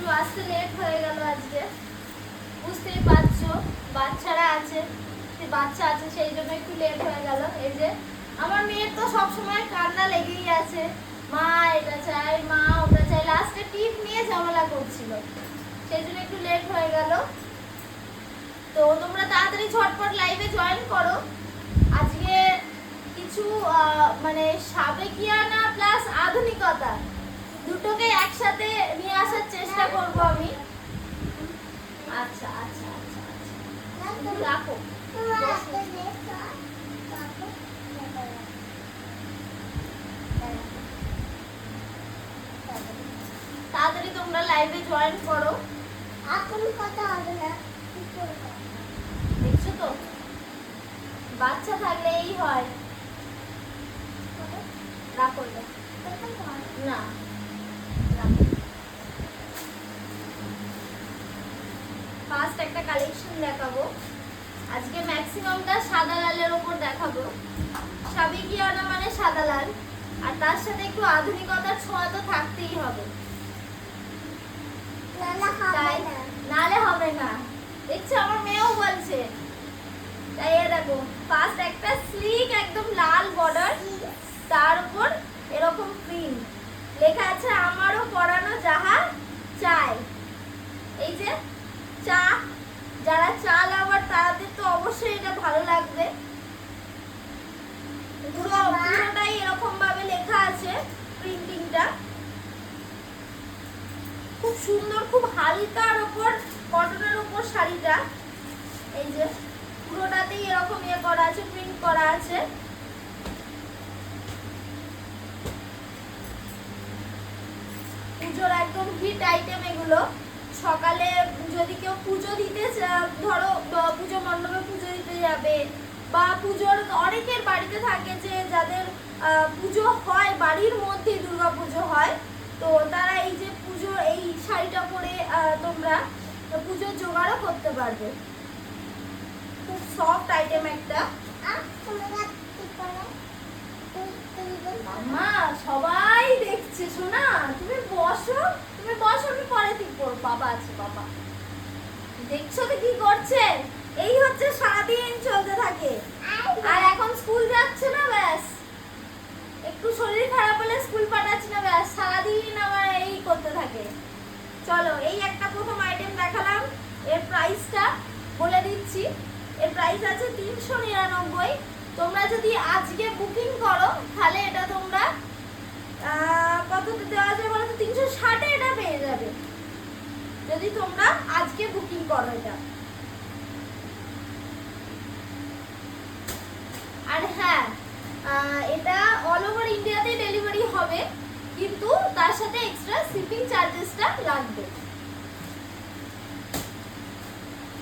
একটু আসতে লেট হয়ে গেল আজকে, বুঝতেই পারছো বাচ্চারা আছে, বাচ্চা আছে সেই জন্য একটু লেট হয়ে গেল। এই যে আমার মেয়ের তো সব সময় কান্না লেগেই আছে, মা এটা চাই, মা ওটা চাই, লাস্টে টিপ নিয়ে ঝামেলা করছিল, সেই জন্য একটু লেট হয়ে গেল। তো তোমরা তাড়াতাড়ি ঝটপট লাইভে জয়েন করো। আজকে কিছু মানে সাবেকিয়ানা প্লাস আধুনিকতা দুটোকে একসাথে নিয়ে আসার চেষ্টা করব আমি। আচ্ছা আচ্ছা আচ্ছা আচ্ছা রাখো। তাড়াতাড়ি তোমরা লাইভে জয়েন করো। এখন কথা হবে না, দেখছো তো বাচ্চা থাকলে এই হয়। রাখো না, ফার্স্ট একটা কালেকশন দেখাবো আজকে, ম্যাক্সিমামটা সাদা লালের উপর দেখাবো। সাবেকিয়ানা মানে সাদা লাল, আর তার সাথে একটু আধুনিকতার ছোঁয়া তো থাকতেই হবে, নালে হবে না। দেখছো আমার মেয়েও বলছে তাই। দেখো ফার্স্ট একটা স্লিক একদম লাল বর্ডার, তার উপর এরকম প্রিন্ট, লেখা আছে আমারও পরানো যাহা চাই। এই যে চা, যারা চা লাভার তাদের তো অবশ্যই এটা ভালো লাগবে। পুরোটাই এরকম ভাবে লেখা আছে, প্রিন্টিংটা খুব সুন্দর, খুব হালকার উপর কটনের উপর শাড়িটা। এই যে পুরোটাতেই এরকম ইয়ে করা আছে, প্রিন্ট করা আছে। পুজোর একদম হিট আইটেম এগুলো। সকালে যদি কেউ পুজো দিতে, ধরো পুজো মণ্ডপে পুজো দিতে যাবে, বা পুজোর অনেকের বাড়িতে থাকে যে যাদের পুজো হয় বাড়ির মধ্যেই, দুর্গা পুজো হয়, তো তারা এই যে পুজো এই শাড়িটা পরে তোমরা পুজোর জোগাড়ও করতে পারবে। খুব সফট আইটেম একটা। মা সবাই দেখছে, শোনা তুমি বসো, তুমি বসো, আমি পরে ঠিক করবো। বাবা আছে, বাবা দেখছো তো কি করছে, এই হচ্ছে সারাদিন চলতে থাকে। আর এখন স্কুল যাচ্ছে না, ব্যাস একটু শরীর খারাপ হলে স্কুল পাঠাচ্ছি না, ব্যাস সারাদিন আমার এই করতে থাকে। চলো এই একটা প্রথম আইটেম দেখালাম, এর প্রাইসটা বলে দিচ্ছি। এর প্রাইস আছে 399। তোমরা যদি আজকে বুকিং করো তাহলে এটা তোমরা কততে দেওয়া যায় বলো তো, 360-এ এটা পেয়ে যাবে যদি তোমরা আজকে বুকিং করো এটা। আর হ্যাঁ, এটা অল ওভার ইন্ডিয়াতে ডেলিভারি হবে, কিন্তু তার সাথে এক্সট্রা শিপিং চার্জেসটা লাগবে।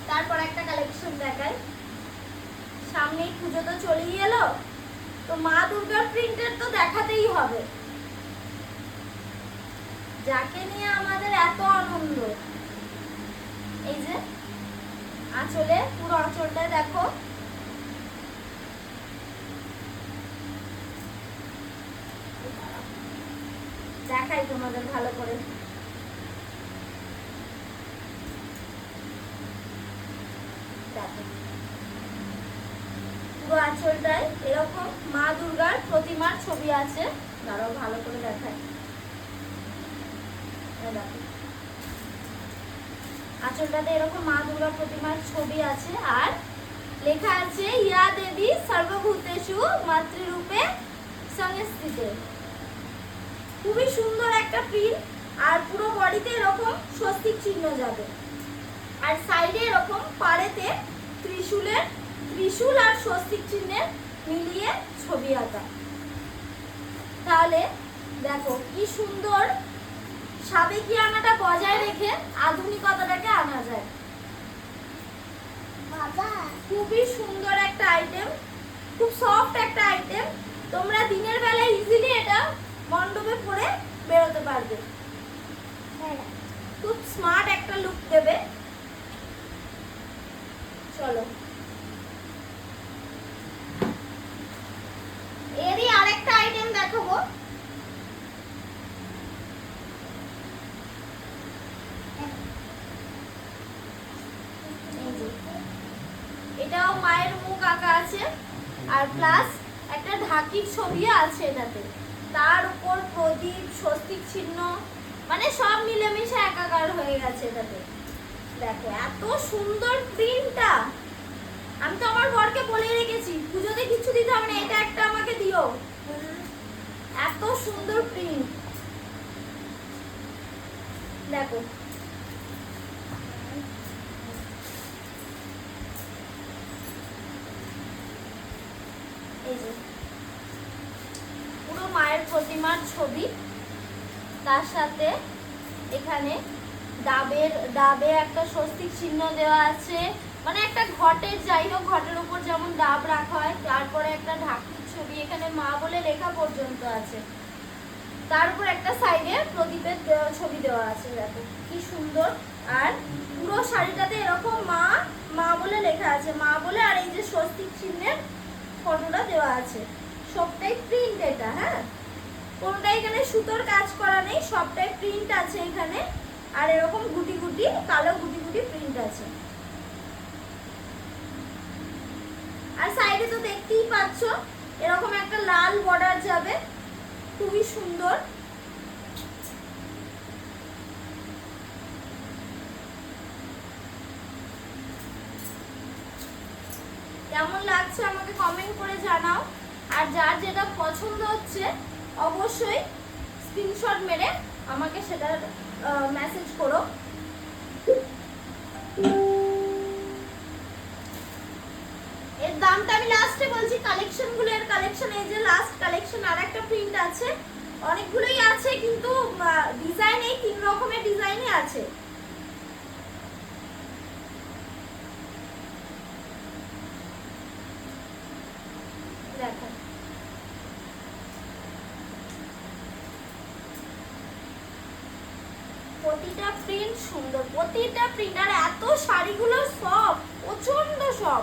তারপর একটা কালেকশন দেখাই, সামনেই পুজো তো চলেই এলো, তো মা দুর্গার প্রিন্টের তো দেখাতেই হবে, যাকে নিয়ে আমাদের এত আনন্দ। এই যে আঁচলে, পুরো আঁচলটা দেখো, দেখাই তোমাদের ভালো করে। দেখো পুরো আঁচলটায় এরকম মা দুর্গার প্রতিমার ছবি আছে, দাঁড়াও ভালো করে দেখাই। দেখো আঁচলটাতে এরকম মা দুর্গা প্রতিমার ছবি আছে, আর লেখা আছে ইয়া দেবী সর্বভূতেষু মাতৃরূপে সংস্থিতে। খুবই সুন্দর একটা প্রিন্ট, আর পুরো বডিতে এরকম স্বস্তিক চিহ্ন যাবে, আর সাইডে এরকম পাড়েতে ত্রিশূল আর স্বস্তিক চিহ্নের মিলিয়ে ছবি আঁকা। তাহলে দেখো কি সুন্দর সাবেকিয়ানাটা বজায় রেখে আধুনিকতাটাকে আনা যায়। খুবই সুন্দর একটা আইটেম, খুব সফট একটা আইটেম। তোমরা দিনের বেলায় ইজিলি এটা মণ্ডপে পরে বেরোতে পারবে, খুব স্মার্ট একটা লুক দেবে। চলো এরই আরেকটা আইটেম দেখাবো। আছে, আর প্লাস একটা ঢাকির ছবিও আছে এটাতে। তার উপর প্রদীপ, স্বস্তিক চিহ্ন, মানে সব মিলেমিশে একাকার হয়ে গেছে এটাতে। দেখো এত সুন্দর প্রিন্টটা। আমি তো আমার বরকে বলে রেখেছি পুজোতে কিছু দিতে হবে না, এটা একটা আমাকে দিও। এত সুন্দর প্রিন্ট দেখো। এই যে পুরো মায়ের প্রতিমার ছবি, তার সাথে এখানে ডাবে একটা স্বস্তিক চিহ্ন দেওয়া আছে, মানে একটা ঘটের, যাই হোক ঘটের উপর যেমন ডাব রাখা হয়, তারপরে একটা ঢাকির ছবি, এখানে মা বলে লেখা পর্যন্ত আছে। তার উপর একটা সাইডে প্রদীপের ছবি দেওয়া আছে। দেখো কি সুন্দর। আর পুরো শাড়িটাতে এরকম মা মা বলে লেখা আছে, মা বলে, আর এই যে স্বস্তিক চিহ্নের ফটোটা দেওয়া আছে। সবটাই প্রিন্ট এটা, হ্যাঁ, কোনটাই এখানে সুতোর কাজ করা নেই, সবটাই প্রিন্ট আছে এখানে। আর এরকম গুটি গুটি কালো গুটি গুটি প্রিন্ট আছে। আর সাইডে তো দেখতেই পাচ্ছ এরকম একটা লাল বর্ডার যাবে, খুবই সুন্দর। কেমন লাগছে আমাকে কমেন্ট করে জানাও। আর যার যেটা পছন্দ হচ্ছে অবশ্যই স্ক্রিনশট মেরে আমাকে সেটা মেসেজ করো। এর দামটা আমি লাস্টে বলছি। কালেকশনগুলো, এর কালেকশন এই যে লাস্ট কালেকশন, আর একটা প্রিন্ট আছে, অনেকগুলোই আছে কিন্তু ডিজাইন এই 3 রকমের ডিজাইনই আছে। দেখো প্রতিটা প্রিন্ট সুন্দর, প্রতিটা প্রিন্ট। আর এত শাড়িগুলো সব প্রচন্ড সব,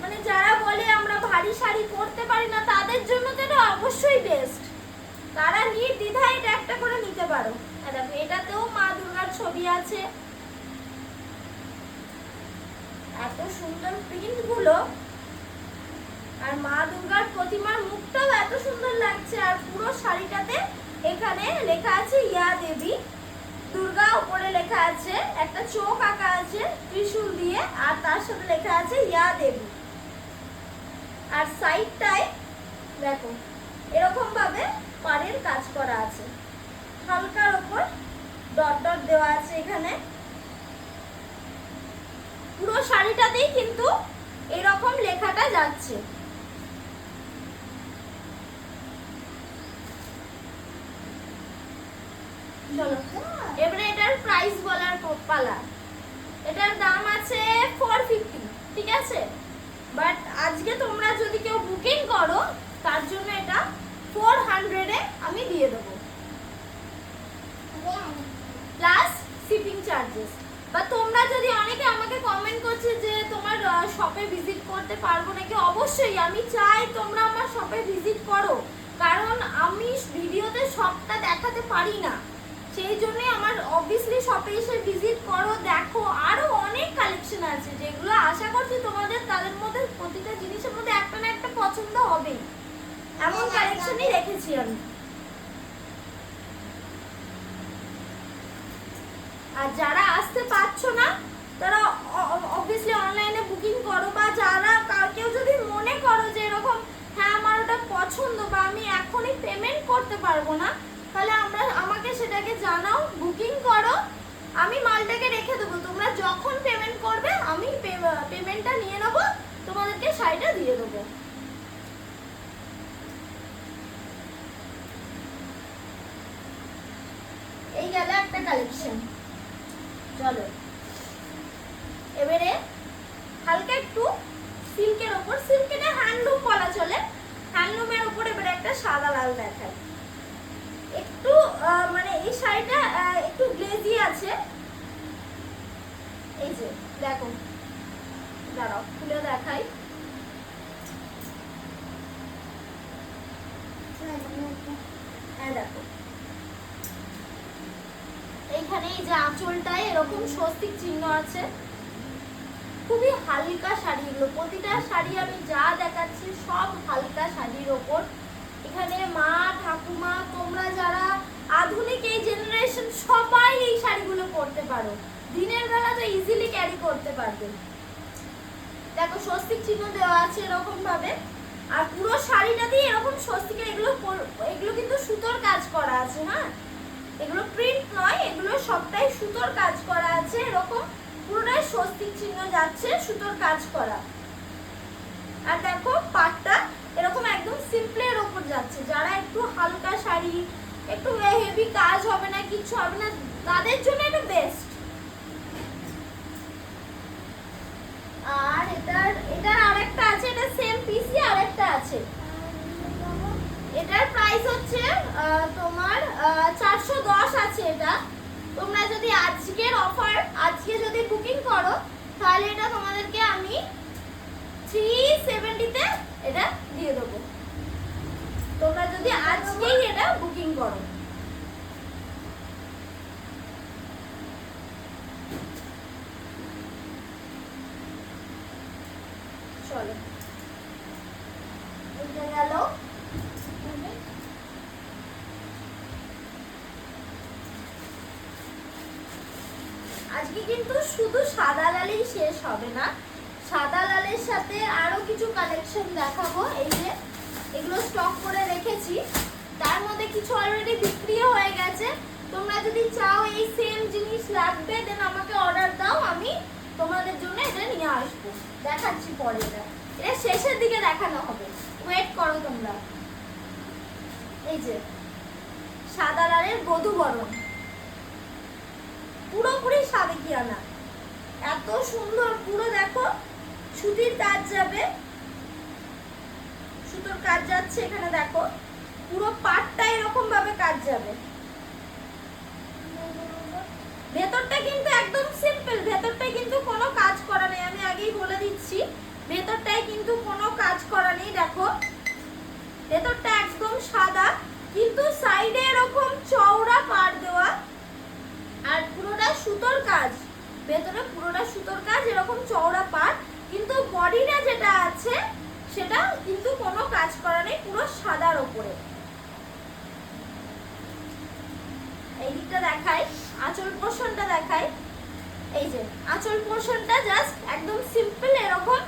মানে যারা বলে আমরা ভারী শাড়ি পরতে পারি না তাদের জন্য তো এটা অবশ্যই বেস্ট। তারা নির্দ্বিধায় এটা একটা করে নিতে পারো। দেখো এটাতেও মা দুর্গার ছবি আছে। এত সুন্দর প্রিন্ট গুলো, আর মা দুর্গার প্রতিমার মুখটাও এত সুন্দর লাগছে। আর পুরো শাড়িটাতে এখানে লেখা আছে ইয়া দেবী দুর্গা, উপরে লেখা আছে একটা চোখ আঁকা আছে ত্রিশূল দিয়ে, আর তার সাথে লেখা আছে ইয়া দেবী। আর সাইডটায় দেখো এরকম ভাবে পাড়ের কাজ করা আছে, হালকার উপর ডট ডট দেওয়া আছে এখানে। পুরো শাড়িটাতেই কিন্তু এরকম লেখাটা যাচ্ছে। চলো এবারে এটার প্রাইস বলার পালা। এটার দাম আছে 450, ঠিক আছে, বাট আজকে তোমরা যদি কেউ বুকিং করো তার জন্য এটা 400 এ আমি দিয়ে দেবো, প্লাস শিপিং চার্জেস। বা তোমরা যদি, অনেকে আমাকে কমেন্ট করছে যে তোমার শপে ভিজিট করতে পারবো নাকি, অবশ্যই আমি চাই তোমরা আমার শপে ভিজিট করো, কারণ আমি ভিডিওতে সবটা দেখাতে পারি না, সেই জন্যই আমার অবভিয়াসলি শপে এসে ভিজিট করো, দেখো আরো অনেক কালেকশন আছে যেগুলো আশা করছি তোমাদের তাদের মধ্যে প্রতিটা জিনিসের মধ্যে একটা না একটা পছন্দ হবেই, এমন কালেকশনই রেখেছি আমি। আর যারা আসতে পারছো না তারা অবভিয়াসলি অনলাইনে বুকিং করো, বা যারা কেউ যদি মনে করো যে এরকম হ্যাঁ আমার ওটা পছন্দ বা আমি এখনই পেমেন্ট করতে পারবো না, তাহলে আমাকে সেটাকে জানাও, বুকিং করো, আমি মালটাকে রেখে দেবো। তোমরা যখন পেমেন্ট করবে আমি পেমেন্টটা নিয়ে নেবো, তোমাদেরকে শাড়িটা দিয়ে দেবো। এই গেল একটা কালেকশন। চলো এবারে হালকা একটু সিল্কের ওপর, সিল্কের হ্যান্ডলুম বলা চলে, হ্যান্ডলুমের উপর এবারে একটা সাদা লাল দেখায়। একটু মানে এই শাড়িটা একটু গ্লেজি আছে। এই যে দেখো, দাঁড়াও খুলে দেখাই। হ্যাঁ দেখো এইখানে এই যে আঁচলটায় এরকম স্বস্তিক চিহ্ন আছে, খুবই হালকা শাড়ি এগুলো, প্রতিটা শাড়ি আমি যা দেখাচ্ছি সব হালকা শাড়ির ওপর। এখানে মা ঠাকুমা তোমরা যারা আধুনিক এই জেনারেশন সবাই এই শাড়িগুলো পরতে পারো, দিনের বেলা তো ইজিলি ক্যারি করতে পারবে। দেখো স্বস্তিক চিহ্ন দেওয়া আছে এরকম ভাবে, আর পুরো শাড়িটা দিয়ে এরকম স্বস্তিকের এগুলো কিন্তু সুতোর কাজ করা আছে। হ্যাঁ, এগুলো প্রিন্ট নয়, এগুলো সবটাই সুতোর কাজ করা আছে। এরকম পুরোটাই স্বস্তিক চিহ্ন যাচ্ছে, সুতোর কাজ করা। আর দেখো পাটটা এরকম একদম সিম্পলের ওপর যাচ্ছে। যারা একটু হালকা শাড়ি, একটু হেভি কাজ হবে না, কিছু হবে না, তাদের জন্য এটা বেস্ট। আর এটার আরেকটা আছে, এটা সেম পিসই আরেকটা আছে। এটার প্রাইস হচ্ছে তোমার 410 আছে। এটা তোমরা যদি আজকের অফার, আজকে যদি বুকিং করো তাহলে এটা তোমাদেরকে আমি 370 তে এটা দিয়ে দেবো, তোমরা যদি আজকেই এটা বুকিং করো। চলো উঠে গেল। আজকে কিন্তু শুধু সাদা লালই শেষ হবে না, সাদা লালের সাথে আরো কিছু কালেকশন দেখাবো। এই যে এগুলো স্টক করে রেখেছি, তার মধ্যে কিছু অলরেডি বিক্রিও হয়ে গেছে। তোমরা যদি চাও এই সেম জিনিস লাগবে দেন আমাকে অর্ডার দাও, আমি তোমাদের জন্য এটা নিয়ে আসবো। দেখাচ্ছি পরে, এটা শেষের দিকে দেখানো হবে, ওয়েট করো তোমরা। এই যে সাদা লালের বধূবরণ, পুরোপুরি সাবেকিয়ানা, এত সুন্দর। পুরো দেখো সুতির কাজ যাবে, সুতোর কাজ যাচ্ছে এখানে। দেখো পুরো পাটটা এরকম ভাবে কাজ যাবে। ভেতরটা কিন্তু একদম সিম্পল, ভেতরটায় কিন্তু কোনো কাজ করা নেই, আমি আগেই বলে দিচ্ছি। ভেতরটায় কিন্তু কোনো কাজ করা নেই। দেখো ভেতরটা একদম সাদা, কিন্তু সাইডে এরকম চওড়া পাড় দেওয়া, আর পুরোটা সুতোর কাজ। ভেতরে পুরোটা সুতোর কাজ, এরকম চওড়া পাড়, কিন্তু বডিটা যেটা আছে সেটা কিন্তু কোনো কাজ করা নেই, পুরো সাদার উপরে। এই দিকটা দেখাই, আঁচল পোর্শনটা দেখাই। এই যে আঁচল পোর্শনটা জাস্ট একদম সিম্পল, এরকম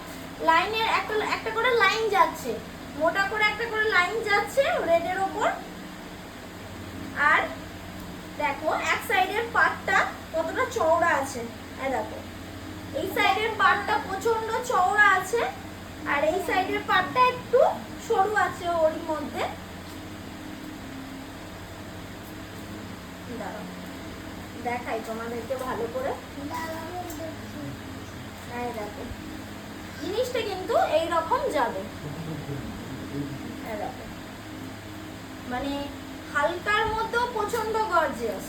লাইনের একটা করে লাইন যাচ্ছে, মোটা করে একটা করে লাইন যাচ্ছে রেডের ওপর। আর দেখো এক সাইডের পাটটা কতটা চওড়া আছে, দেখো এই সাইডের পাটটা প্রচন্ড চওড়া আছে, আর এই সাইডের পাটটা একটু সরু আছে ওরই মধ্যে। দেখাই তোমাদেরকে ভালো করে। দেখো জিনিসটা কিন্তু এইরকম যাবে, মানে হালকার মধ্যেও প্রচন্ড গর্জিয়াস।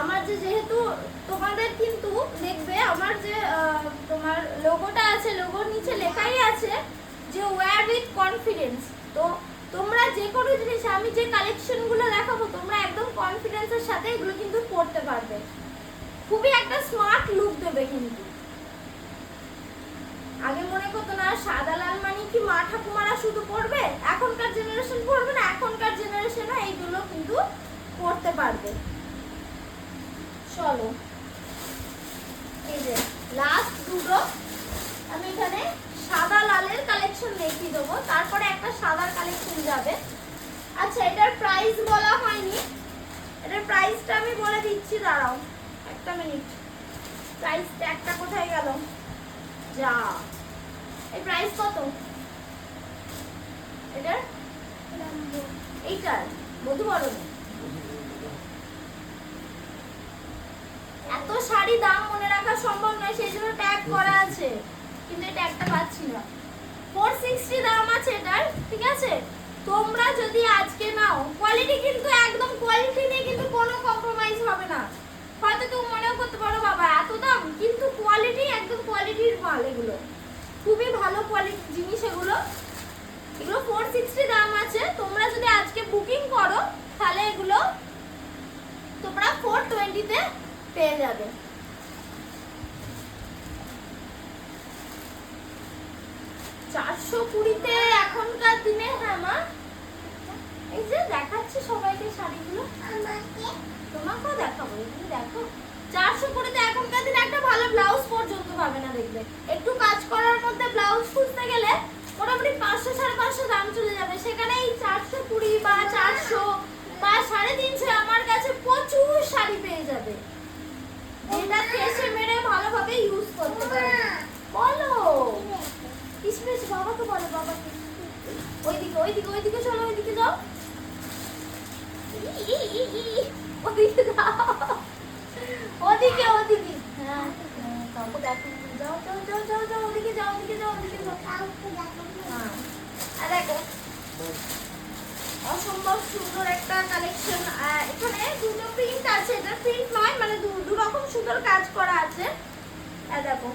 আমার যেহেতু তোমাদের কিন্তু দেখবে আমার যে তোমার লোগোটা আছে, লোগোর নিচে লেখাই আছে যে ওয়্যার উইথ কনফিডেন্স। তো তোমরা যে কোনো জিনিস, আমি যে কালেকশনগুলো দেখাবো তোমরা একদম কনফিডেন্সের সাথে এগুলো কিন্তু পড়তে পারবে, খুবই একটা স্মার্ট লুক দেবে। কিন্তু আগে মনে করতো না সাদা লাল মানে কি মা ঠাকুমারা শুধু পড়বে, এখনকার জেনারেশন পড়বে না, এখনকার জেনারেশনও এইগুলো কিন্তু পড়তে পারবে। চলো এই যে লাস্ট দুটো আমি এখানে সাদা লালের কালেকশন দেখিয়ে দেবো, তারপরে একটা সাদার কালেকশন যাবে। আচ্ছা এটার প্রাইস বলা হয়নি, এটার প্রাইসটা আমি বলে দিচ্ছি, দাঁড়াও একটা মিনিট। প্রাইস ট্যাগটা কোথায় গেল? যা, এই প্রাইস কত এটার? এইটার বধূবরণ এত শাড়ি দাম মনে রাখা সম্ভব নয়, সেই জন্য ট্যাগ করা আছে, কিন্তু এই ট্যাগটা পাচ্ছি না। 460 দাম আছে এটার, ঠিক আছে? তোমরা যদি আজকে নাও, কোয়ালিটি কিন্তু একদম, কোয়ালিটি নিয়ে কিন্তু কোনো কম্প্রোমাইজ হবে না। হয়তো তুমি মনেও করতে পারো বাবা এত দাম, কিন্তু কোয়ালিটি একদম কোয়ালিটির মাল, এগুলো খুবই ভালো কোয়ালিটির জিনিস। এগুলো 460 দাম আছে। তোমরা যদি আজকে বুকিং করো তাহলে এগুলো তোমরা 420 তে পেয়ে যাবে। চারশো কুড়িতে এখনকার দিনে। হ্যাঁ মা, এই যে দেখাচ্ছি সবাইকে শাড়িগুলো, তোমাকেও দেখাবো, তুমি দেখো। 420 এখনকার দিনে একটা ভালো ব্লাউজ পর্যন্ত পাবে না দেখবে। একটু কাজ করার মধ্যে ব্লাউজ খুঁজতে গেলে মোটামুটি 500 550 দাম চলে যাবে। সেখানে এই 420 বা 400 বা 350 আমার কাছে প্রচুর শাড়ি পেয়ে যাবে, যেটা কেসে মেরে ভালোভাবে ইউজ করতে পারবে। বলো কিসমিস, বাবাকে বলো, বাবাকে। ওইদিকে ওইদিকে ওইদিকে চলো, ওইদিকে যাও, ওদিকে যাও, ওদিকে ওদিকে। হ্যাঁ কাউকে দেখো, যাও যাও যাও যাও যাও, ওদিকে যাও, ওদিকে যাও, ওদিকে যাও। হ্যাঁ আর দেখো অসম্ভব সুন্দর একটা কালেকশন। এখানে দুটো প্রিন্ট আছে, এটা প্রিন্ট নয়, মানে দু রকম সুন্দর কাজ করা আছে। দেখো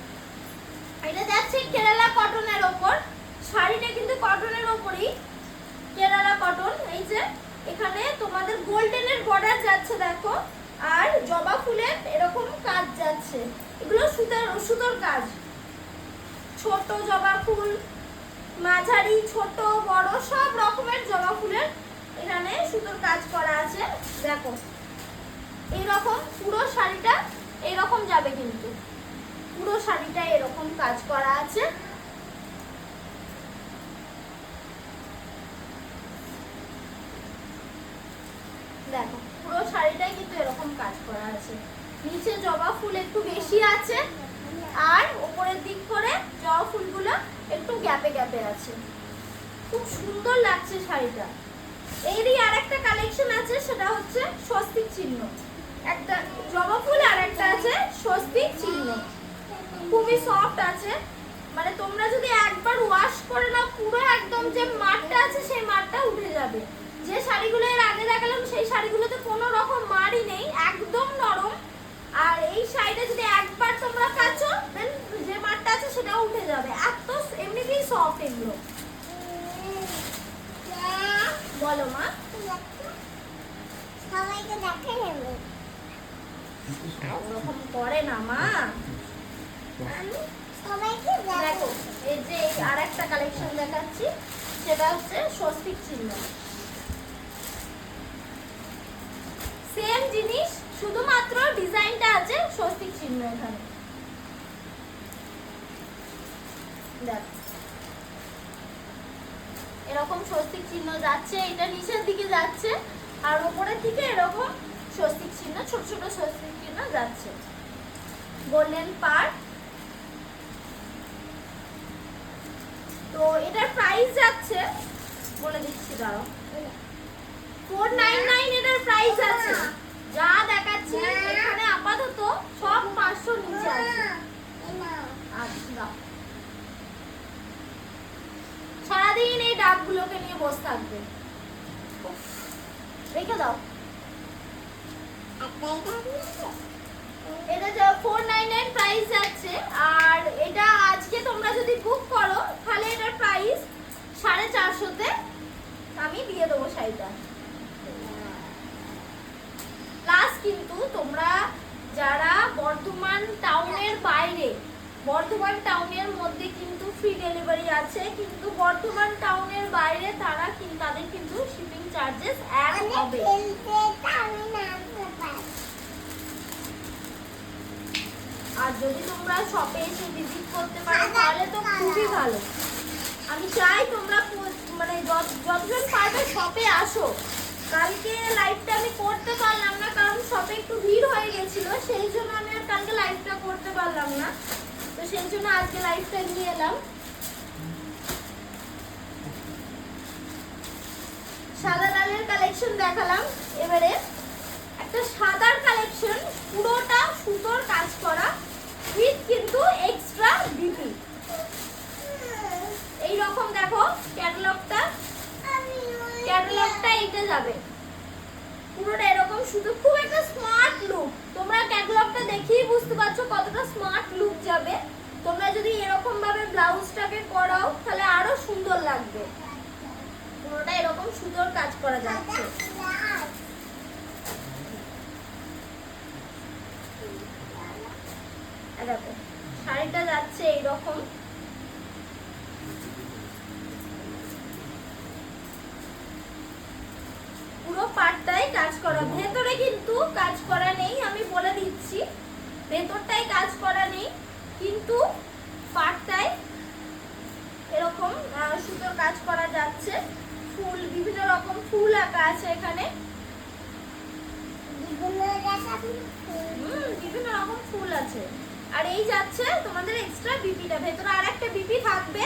এটা যাচ্ছে কেরালা কটনের ওপর, শাড়িটা কিন্তু কটনের ওপরই, কেরালা কটন। এই যে এখানে তোমাদের গোল্ডেনের বর্ডার যাচ্ছে দেখো, আর জবা ফুলের এরকম কাজ যাচ্ছে। এগুলো সুতোর কাজ, ছোট জবা ফুল, মাঝারি, ছোট, বড় সব রকমের জবা ফুলের এখানে সুতোর কাজ করা আছে। দেখো এইরকম পুরো শাড়িটা এইরকম যাবে, কিন্তু পুরো শাড়িটা এরকম কাজ করা আছে। দেখো পুরো শাড়িটাই কিন্তু এরকম কাজ করা আছে। নিচে জবা ফুল একটু বেশি আছে, আর উপরের দিক করে জবা ফুলগুলো একটু গ্যাপে গ্যাপে আছে। খুব সুন্দর লাগছে শাড়িটা। এরই আরেকটা কালেকশন আছে, সেটা হচ্ছে স্বস্তিক চিহ্ন। একটা জবা ফুল আর একটা আছে স্বস্তিক চিহ্ন, খুবই সফট আছে। মানে তোমরা যদি একবার ওয়াশ করে নাও, পুরো একদম যে মারটা আছে সেই মারটা উঠে যাবে। যে শাড়িগুলো এর আগে দেখালাম সেই শাড়িগুলোতে কোনো রকম মারই নেই, একদম নরম। আর এই শাড়িটা যদি একবার তোমরা কাচো, দেন যে মারটা আছে সেটাও উঠে যাবে, এত এমনিতেই সফট এগুলো। বলো মা, সবাইকে দেখে নেবে ওরকম করে না মা। সবাইকে দেখো এই যে আর একটা কালেকশন দেখাচ্ছি, সেটা হচ্ছে স্বস্তিক চিহ্ন। সেম জিনিস, শুধুমাত্র ডিজাইনটা আছে স্বস্তিক চিহ্ন এখানে। দেখো এরকম স্বস্তিক চিহ্ন যাচ্ছে, এটা নিচের দিকে যাচ্ছে, আর উপরের দিকে এরকম স্বস্তিক চিহ্ন, ছোট ছোট স্বস্তিক চিহ্ন যাচ্ছে। গোল্ডেন পার। তো এটার প্রাইস যাচ্ছে, বলে দিচ্ছি দাঁড়াও, 499 এটার প্রাইস আছে। যা দেখাচ্ছি এখানে আপাতত সব 500 নিচে আছে। আচ্ছা সারাদিন এই ডাবগুলোকে নিয়ে বসে থাকবে, রেখে দাও। এটা 499 প্রাইস যাচ্ছে, আর এটা আজকে তোমরা যদি বুক করো তাহলে এটার প্রাইস 450 তে আমি দিয়ে দেবো শাড়িটা। প্লাস কিন্তু তোমরা যারা বর্ধমান টাউনের বাইরে, বর্ধমান টাউনের মধ্যে কিন্তু ফ্রি ডেলিভারি আছে, কিন্তু বর্ধমান টাউনের বাইরে তাদের কিন্তু শিপিং চার্জেস অ্যাড হবে। আর যদি তোমরা শপে এসে ভিজিট করতে পারো তাহলে তো খুবই ভালো। আমি চাই তোমরা মানে যতজন পারবে শপে আসো। কালকে লাইভটা আমি করতে পারলাম না, কারণ শপে একটু ভিড় হয়ে গেছিল, সেই জন্য আমি আর কালকে লাইভটা করতে পারলাম না। তো সেই জন্য আজকে লাইভটা নিয়ে এলাম। সাদা লালের কালেকশন দেখালাম, এবারে একটা সাদার কালেকশন, পুরোটা সুতোর কাজ করা উইথ কিন্তু এক্সট্রা বিপি। এই রকম দেখো ক্যাটালগটা এইটা যাবে পুরোটা এরকম, শুধু খুব একটা স্মার্ট লুক। তোমরা ক্যাটালগটা দেখেই বুঝতে পারছো কতটা স্মার্ট লুক যাবে। তোমরা যদি এরকম ভাবে ব্লাউজটাকে করাও তাহলে আরো সুন্দর লাগবে। পুরোটা এরকম সুন্দর কাজ করা যাচ্ছে। দেখো শাড়িটা যাচ্ছে এইরকম, পুরো পাটটাই কাজ করা, ভেতরে কিন্তু কাজ করা নেই, আমি বলে দিচ্ছি ভেতরটাই কাজ করা নেই, কিন্তু পাটটাই এরকম সুতোর কাজ করা যাচ্ছে। ফুল, বিভিন্ন রকম ফুল আঁকা আছে এখানে, বিভিন্ন রকম ফুল আছে। আর এই যাচ্ছে তোমাদের এক্সট্রা বিপিটা, ভেতরে আর একটা বিপি থাকবে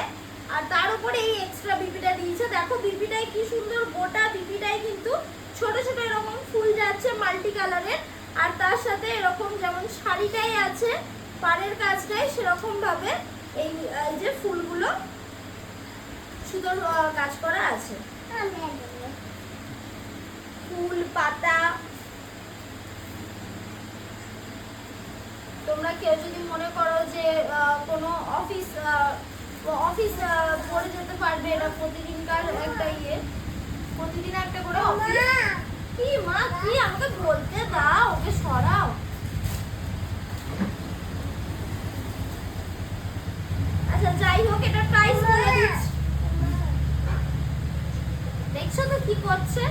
আর তার উপরে এই এক্সট্রা বিপিটা দিয়েছে। দেখো বিপিটাই কি সুন্দর, গোটা বিপিটাই কিন্তু ছোট ছোট এরকম ফুল যাচ্ছে মাল্টি কালারের। আর তার সাথে এরকম যেমন শাড়িটাই আছে পাড়ের কাজটাই সেরকম ভাবে এই যে ফুলগুলো সুন্দর কাজ করা আছে, ফুল পাতা। তোমরা কেউ যদি মনে করো যে কোনো অফিস পরে যেতে পারবে, এটা প্রতিদিনকার একটা প্রতিদিন একটা করে অফিস। কি মা, কি আমাকে বলতে দাও, ওকে সরাও। আচ্ছা যাই হোক, এটা প্রাইস বলে দিচ্ছি। দেখছো তো কি করছে,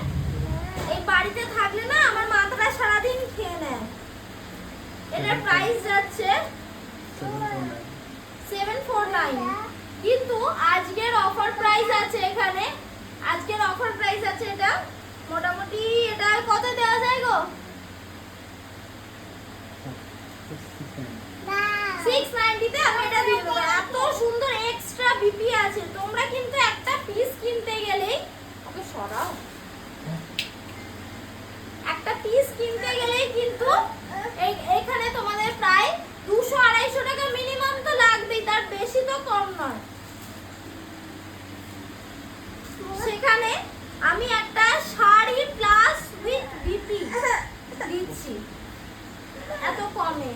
এই বাড়িতে থাকলে না আমার মাথাটা সারাদিন খেয়ে নেয়। এটার প্রাইস যাচ্ছে 749, কিন্তু আজকের অফার প্রাইস আছে এখানে, আজকের অফার প্রাইস আছে এটা মোটামুটি, এটা কত দেওয়া যায় গো? 690 তে আমি এটা দিয়ে দেবো। এত সুন্দর এক্সট্রা বিপি আছে, তোমরা কিন্তু একটা পিস কিনতে গেলেই, ওকে সরাও, একটা পিস কিনতে গেলেই কিন্তু এখানে তোমাদের প্রায় 200-250 টাকা মিনিমাম তো লাগবেই, তার বেশি তো কম নয়। সেখানে আমি একটা শাড়ি প্লাস উইথ বিপি দিচ্ছি এত কমে।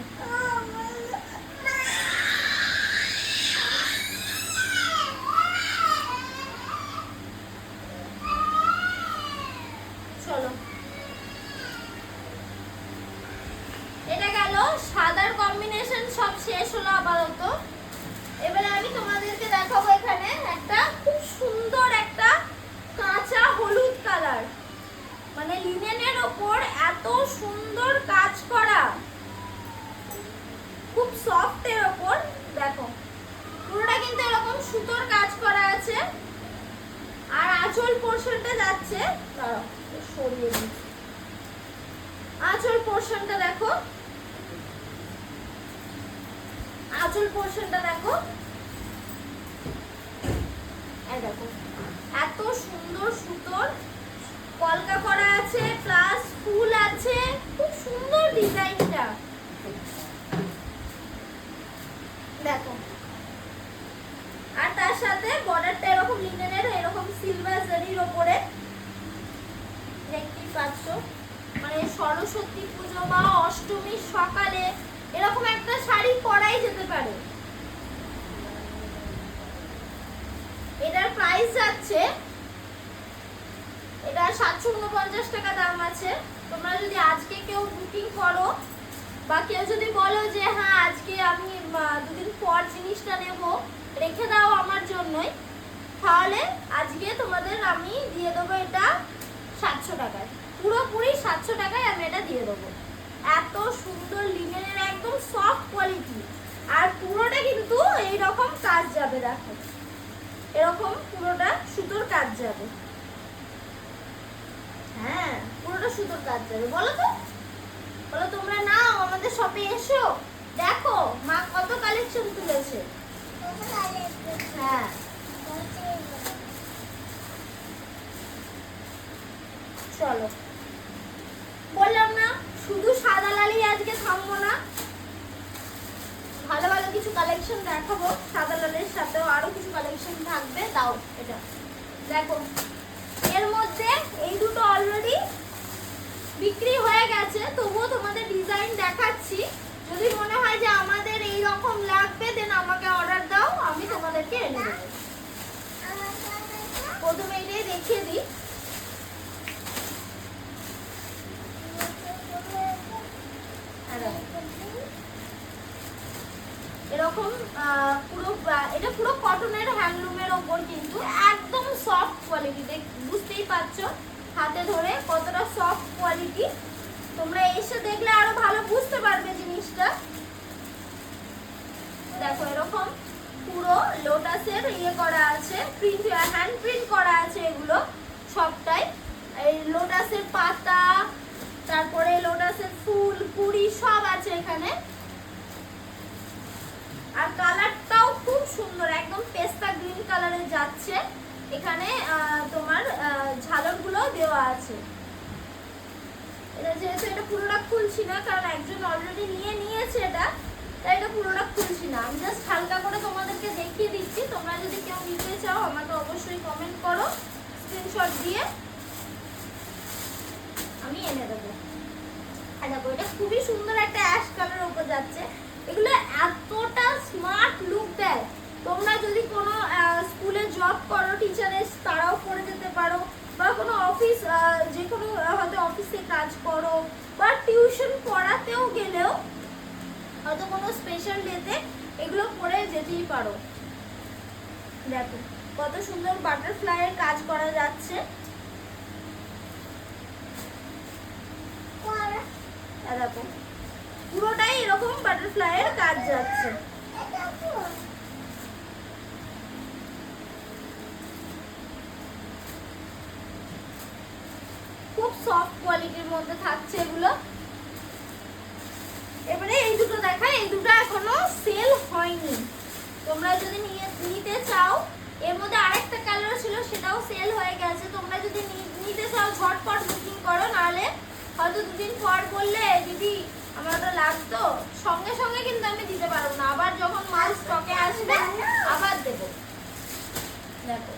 চলো, এটা গেল সাদার কম্বিনেশন, সব শেষ হলো আপাতত। এবারে আমি তোমাদেরকে দেখাবো এখানে একটা খুব সুন্দর একটা কাঁচা হলুদ কালার, মানে লিনেনের ওপর এত সুন্দর কাজ করা, খুব সফট এর ওপর। দেখো পুরোটা কিন্তু এরকম সুতোর কাজ করা আছে। আর আঁচল পোরশনটা যাচ্ছে, দাঁড়াও সরিয়ে দিই, আঁচল পোরশনটা দেখো, আঁচল পোরশনটা দেখো, এই দেখো এত সুন্দর সুতোর কলকা করা আছে, প্লাস ফুল আছে, খুব সুন্দর ডিজাইনটা দেখো। আর তার সাথে বর্ডারটা এরকম লিনেনের এরকম সিলভার জারির উপরে, দেখতেই পাচ্ছ, মানে সরস্বতী পুজো বা অষ্টমীর সকালে এরকম একটা শাড়ি পরাই যেতে পারে। এটার প্রাইস যাচ্ছে, এটা 749 টাকা দাম আছে। তোমরা যদি আজকে কেউ বুকিং করো বা কেউ যদি বলো যে হ্যাঁ আজকে আমি দুদিন পর জিনিসটা নেব, রেখে দাও আমার জন্যই, তাহলে আজকে তোমাদের আমি দিয়ে দেবো এটা 700 টাকায়, পুরোপুরি 700 টাকায় আমি এটা দিয়ে দেবো। এত সুন্দর লিনেনের একদম সফট কোয়ালিটি, আর পুরোটা কিন্তু এইরকম কাজ যাবে, দেখো এরকম পুরোটা সুতোর কাজ যাবে। হ্যাঁ পুরোটা সুতোর কাজ যাবে। বলো তো, বলো তোমরা নাও, আমাদের শপে এসো, দেখো মা কত কালেকশন তুলেছে। হ্যাঁ চলো, বললাম না শুধু সাদা লালই আজকে থামবো না, ভালো ভালো কিছু কালেকশন দেখাবো, সাদা লালের সাথেও আরো কিছু কালেকশন থাকবে। দাও এটা দেখো, এর মধ্যে এই দুটো অলরেডি বিক্রি হয়ে গেছে, তবুও তোমাদের ডিজাইন দেখাচ্ছি। যদি মনে হয় যে আমাদের এই রকম লাগবে দেন আমাকে অর্ডার দাও, আমি তোমাদেরকে এনে দেবো। প্রথমে এটাই দেখিয়ে দিই, এরকম পুরো এটা পুরো কটনের হ্যান্ডলুমের ওপর, কিন্তু একদম সফট কোয়ালিটি, বুঝতেই পারছো হাতে ধরে কতটা সফট কোয়ালিটি। তোমরা এসে দেখলে আরো ভালো বুঝতে পারবে জিনিসটা। দেখো এরকম পুরো লোটাসের ইয়ে করা আছে, প্রিন্ট, হ্যান্ড প্রিন্ট করা আছে এগুলো সবটাই। এই লোটাসের পাতা, তারপরে লোটাসের ফুল কুড়ি সব আছে এখানে। আর কালারটাও খুব সুন্দর, একদম পেস্তা গ্রিন কালারে যাচ্ছে। এখানে তোমার ঝালরগুলো দেওয়া আছে। এটা যেহেতু এটা পুরোটা খুলছি না, কারণ একজন অলরেডি নিয়েছে এটা, তাই এটা পুরোটা খুলছি না, আমি জাস্ট হালকা করে তোমাদেরকে দেখিয়ে দিচ্ছি। তোমরা যদি কেউ নিতে চাও আমাকে অবশ্যই কমেন্ট করো, স্ক্রিনশট দিয়ে আমি এনে দেবো। আর দেখো এটা খুবই সুন্দর একটা অ্যাশ কালারের উপর যাচ্ছে। এগুলো এতটা স্মার্ট লুক দেয়, তোমরা যদি কোনো স্কুলে জব করো, টিচারের, তারাও পরে যেতে পারো, বা কোনো অফিস, যে কোনো হয়তো অফিসে কাজ করো, বা টিউশন পড়াতেও গেলেও হয়তো কোনো স্পেশাল ডেতে এগুলো পরে যেতেই পারো। দেখো কত সুন্দর বাটারফ্লাইয়ের কাজ করা যাচ্ছে। দেখো পুরোটাই এরকম বাটারফ্লাইয়ের কাজ যাচ্ছে। খুব সফট কোয়ালিটির মধ্যে থাকছে এগুলো। এবারে এই দুটো দেখাই, এই দুটো এখনো সেল হয়নি। তোমরা যদি নিতে চাও, এর মধ্যে আরেকটা কালার ছিল সেটাও সেল হয়ে গেছে। তোমরা যদি নিতে চাও ঝটপট বুকিং করো, নাহলে হয়তো দুদিন পর বললে দিদি আমার ওটা লাগতো, সঙ্গে সঙ্গে কিন্তু আমি দিতে পারবো না, আবার যখন মাল স্টকে আসবে আবার দেবো। দেখো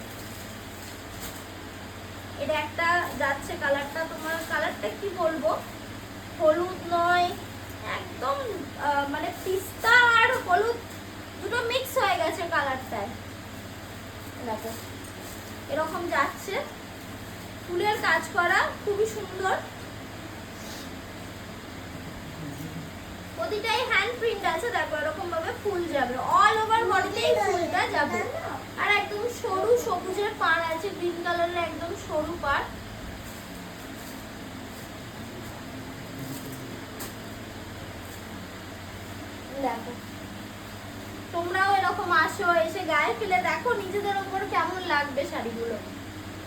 এটা একটা যাচ্ছে কালারটা, তোমার কালারটা কি বলবো, হলুদ নয়, একদম মানে পিস্তা আর হলুদ দুটো মিক্স হয়ে গেছে কালারটায়। দেখো এরকম যাচ্ছে, ফুলের কাজ করা, খুবই সুন্দর। প্রতিটাই হ্যান্ড প্রিন্ট আছে। দেখো এরকম ভাবে ফুল যাবে, অল ওভার বডিতেই ফুলটা যাবে। আর একদম সরু সবুজের পাড় আছে, গ্রিন কালারের একদম সরু পাড়। দেখো তোমরাও এরকম আসো, এসে গায়ে ফেলে দেখো নিজেদের উপর কেমন লাগবে শাড়িগুলো,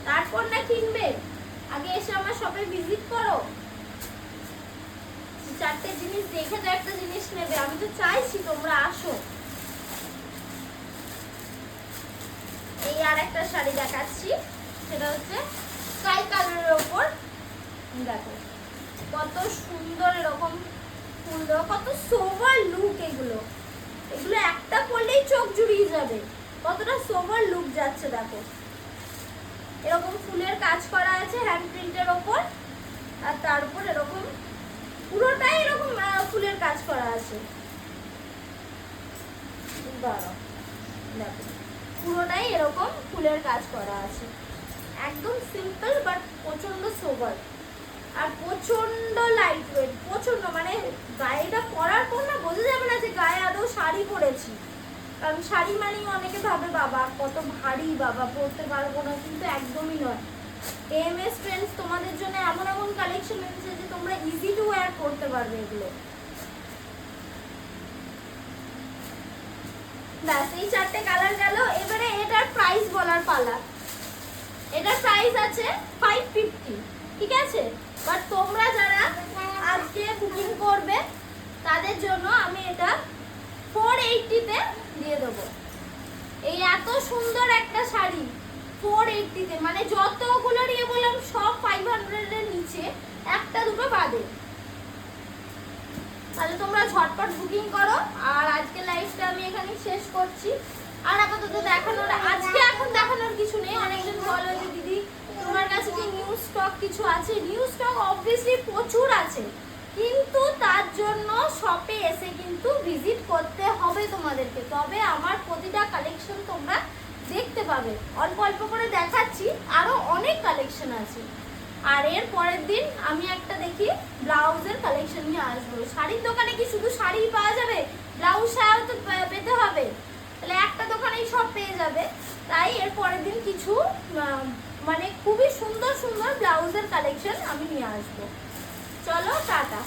তারপর না কিনবে। আগে এসে আমার শপে ভিজিট করো, চারটে জিনিস দেখে তো একটা জিনিস নেবে। আমি তো চাইছি তোমরা আসো। এই আর একটা শাড়ি দেখাচ্ছি, সেটা হচ্ছে স্কাই কালারের ওপর। দেখো কত সুন্দর এরকম ফুল দেওয়া, কত সোভার লুক। এগুলো একটা পরলেই চোখ জুড়িয়ে যাবে, কতটা সোভার লুক যাচ্ছে। দেখো এরকম ফুলের কাজ করা আছে হ্যান্ড প্রিন্টের ওপর, আর তার উপর এরকম পুরোটাই এরকম ফুলের কাজ করা আছে। দেখো পুরোটাই এরকম ফুলের কাজ করা আছে, একদম সিম্পল বাট প্রচন্ড সোবার, আর প্রচন্ড লাইট ওয়েট, প্রচন্ড, মানে গায়েটা পরার পর না বোঝা যাবে না যে গায়ে আদৌ শাড়ি পরেছি। কারণ শাড়ি মানেই অনেকে ভাবে বাবা কত ভারী, বাবা পরতে পারবো না, কিন্তু একদমই নয়। এমএস ফ্রেন্ডস তোমাদের জন্য এমন এমন কালেকশন এনেছে যে তোমরা ইজি টু ওয়্যার করতে পারবে এগুলো। ব্যাস এই চারটে কালার গেল। এবারে এটার প্রাইস বলার পালা। এটার প্রাইস আছে 550, ঠিক আছে? বাট তোমরা যারা আজকে বুকিং করবে তাদের জন্য আমি এটা 480 তে দিয়ে দেবো। এই এত সুন্দর একটা শাড়ি 480 তে, মানে যতগুলো নিয়ে বললাম সব 500 এর নিচে, একটা দুটো বাদে। তাহলে তোমরা ঝটপট বুকিং করো। আর আজকে লাইভটা আমি এখানে শেষ করছি। আর আপাতত দেখানোর আজকে এখন দেখানোর কিছু নেই। অনেকজন বলো যে দিদি তোমার কাছে কি নিউ স্টক কিছু আছে? নিউ স্টক অবভিয়াসলি প্রচুর আছে, কিন্তু তার জন্য শপে এসে কিন্তু ভিজিট করতে হবে তোমাদেরকে, তবে আমার প্রতিটা কালেকশন তোমরা দেখতে পাবে। অল্প অল্প করে দেখাচ্ছি, আরো অনেক কালেকশন আছে। আর এর পরের দিন আমি একটা দেখি ব্লাউজের কালেকশন নিয়ে আসবো। শাড়ির দোকানে কি শুধু শাড়ি পাওয়া যাবে? ব্লাউজ সায়াও তো পেতে হবে, তাহলে একটা দোকানেই সব পেয়ে যাবে। তাই এর পরের দিন কিছু মানে খুবই সুন্দর সুন্দর ব্লাউজের কালেকশন আমি নিয়ে আসবো। চলো টাটা।